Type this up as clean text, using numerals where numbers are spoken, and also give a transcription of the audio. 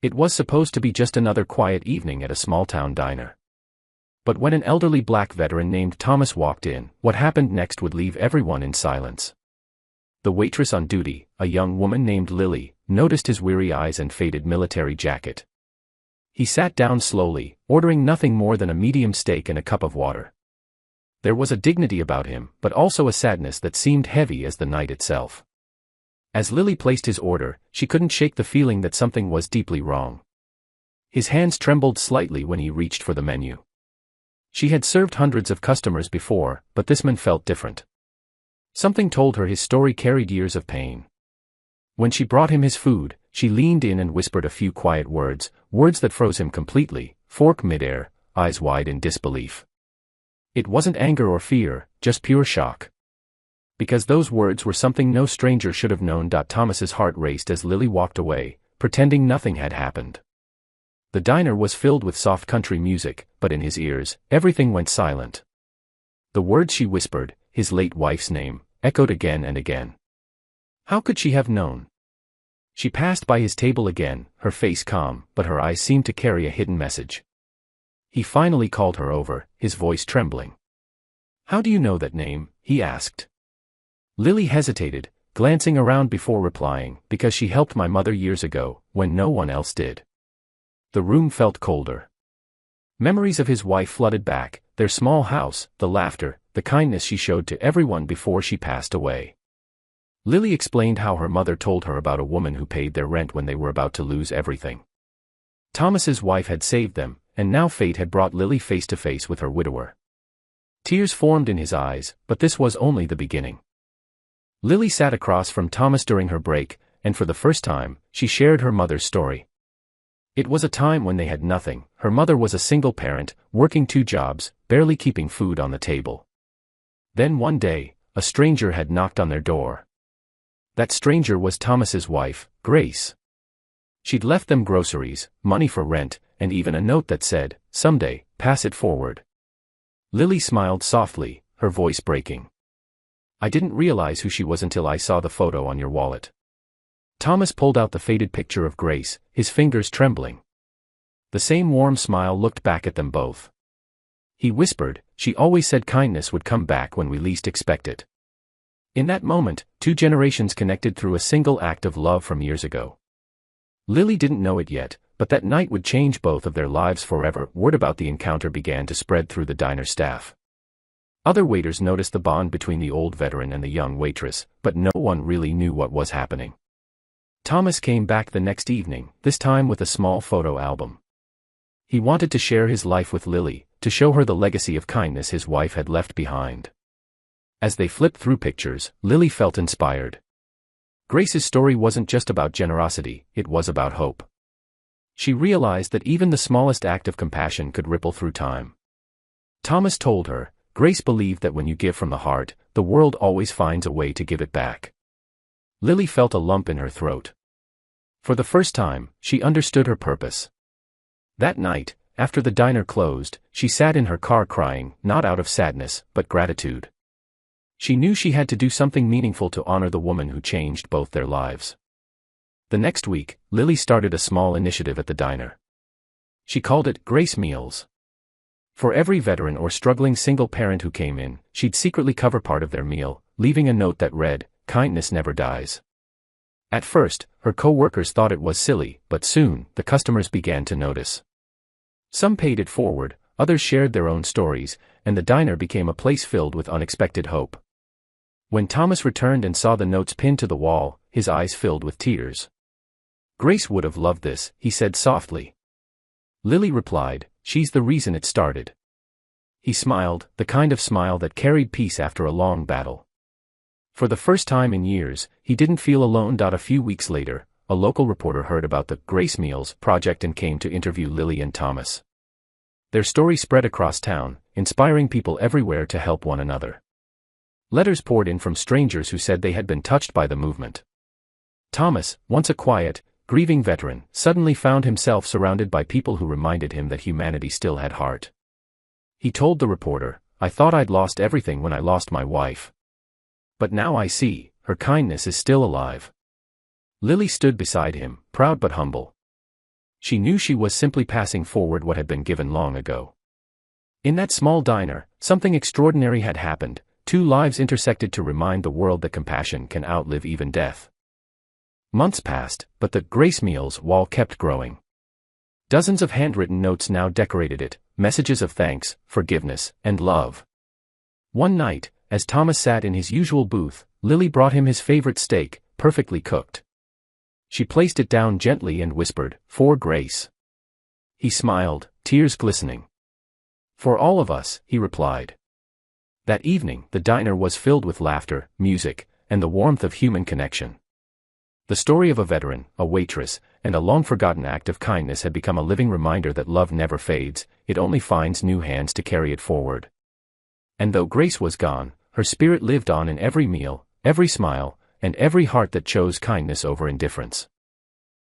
It was supposed to be just another quiet evening at a small-town diner. But when an elderly black veteran named Thomas walked in, what happened next would leave everyone in silence. The waitress on duty, a young woman named Lily, noticed his weary eyes and faded military jacket. He sat down slowly, ordering nothing more than a medium steak and a cup of water. There was a dignity about him, but also a sadness that seemed heavy as the night itself. As Lily placed his order, she couldn't shake the feeling that something was deeply wrong. His hands trembled slightly when he reached for the menu. She had served hundreds of customers before, but this man felt different. Something told her his story carried years of pain. When she brought him his food, she leaned in and whispered a few quiet words, words that froze him completely, fork midair, eyes wide in disbelief. It wasn't anger or fear, just pure shock. Because those words were something no stranger should have known. Thomas's heart raced as Lily walked away, pretending nothing had happened. The diner was filled with soft country music, but in his ears, everything went silent. The words she whispered, his late wife's name, echoed again and again. How could she have known? She passed by his table again, her face calm, but her eyes seemed to carry a hidden message. He finally called her over, his voice trembling. "How do you know that name?" he asked. Lily hesitated, glancing around before replying, "Because she helped my mother years ago, when no one else did." The room felt colder. Memories of his wife flooded back, their small house, the laughter, the kindness she showed to everyone before she passed away. Lily explained how her mother told her about a woman who paid their rent when they were about to lose everything. Thomas's wife had saved them, and now fate had brought Lily face to face with her widower. Tears formed in his eyes, but this was only the beginning. Lily sat across from Thomas during her break, and for the first time, she shared her mother's story. It was a time when they had nothing. Her mother was a single parent, working 2 jobs, barely keeping food on the table. Then one day, a stranger had knocked on their door. That stranger was Thomas's wife, Grace. She'd left them groceries, money for rent, and even a note that said, "Someday, pass it forward." Lily smiled softly, her voice breaking. "I didn't realize who she was until I saw the photo on your wallet." Thomas pulled out the faded picture of Grace, his fingers trembling. The same warm smile looked back at them both. He whispered, "She always said kindness would come back when we least expect it." In that moment, 2 generations connected through a single act of love from years ago. Lily didn't know it yet, but that night would change both of their lives forever. Word about the encounter began to spread through the diner staff. Other waiters noticed the bond between the old veteran and the young waitress, but no one really knew what was happening. Thomas came back the next evening, this time with a small photo album. He wanted to share his life with Lily, to show her the legacy of kindness his wife had left behind. As they flipped through pictures, Lily felt inspired. Grace's story wasn't just about generosity, it was about hope. She realized that even the smallest act of compassion could ripple through time. Thomas told her, "Grace believed that when you give from the heart, the world always finds a way to give it back." Lily felt a lump in her throat. For the first time, she understood her purpose. That night, after the diner closed, she sat in her car crying, not out of sadness, but gratitude. She knew she had to do something meaningful to honor the woman who changed both their lives. The next week, Lily started a small initiative at the diner. She called it Grace Meals. For every veteran or struggling single parent who came in, she'd secretly cover part of their meal, leaving a note that read, "Kindness never dies." At first, her co-workers thought it was silly, but soon, the customers began to notice. Some paid it forward, others shared their own stories, and the diner became a place filled with unexpected hope. When Thomas returned and saw the notes pinned to the wall, his eyes filled with tears. "Grace would have loved this," he said softly. Lily replied, "She's the reason it started." He smiled, the kind of smile that carried peace after a long battle. For the first time in years, he didn't feel alone. A few weeks later, a local reporter heard about the Grace Meals project and came to interview Lily and Thomas. Their story spread across town, inspiring people everywhere to help one another. Letters poured in from strangers who said they had been touched by the movement. Thomas, once a quiet, grieving veteran, suddenly found himself surrounded by people who reminded him that humanity still had heart. He told the reporter, "I thought I'd lost everything when I lost my wife. But now I see, her kindness is still alive." Lily stood beside him, proud but humble. She knew she was simply passing forward what had been given long ago. In that small diner, something extraordinary had happened. 2 lives intersected to remind the world that compassion can outlive even death. Months passed, but the Grace Meals wall kept growing. Dozens of handwritten notes now decorated it, messages of thanks, forgiveness, and love. One night, as Thomas sat in his usual booth, Lily brought him his favorite steak, perfectly cooked. She placed it down gently and whispered, "For Grace." He smiled, tears glistening. "For all of us," he replied. That evening, the diner was filled with laughter, music, and the warmth of human connection. The story of a veteran, a waitress, and a long-forgotten act of kindness had become a living reminder that love never fades, it only finds new hands to carry it forward. And though Grace was gone, her spirit lived on in every meal, every smile, and every heart that chose kindness over indifference.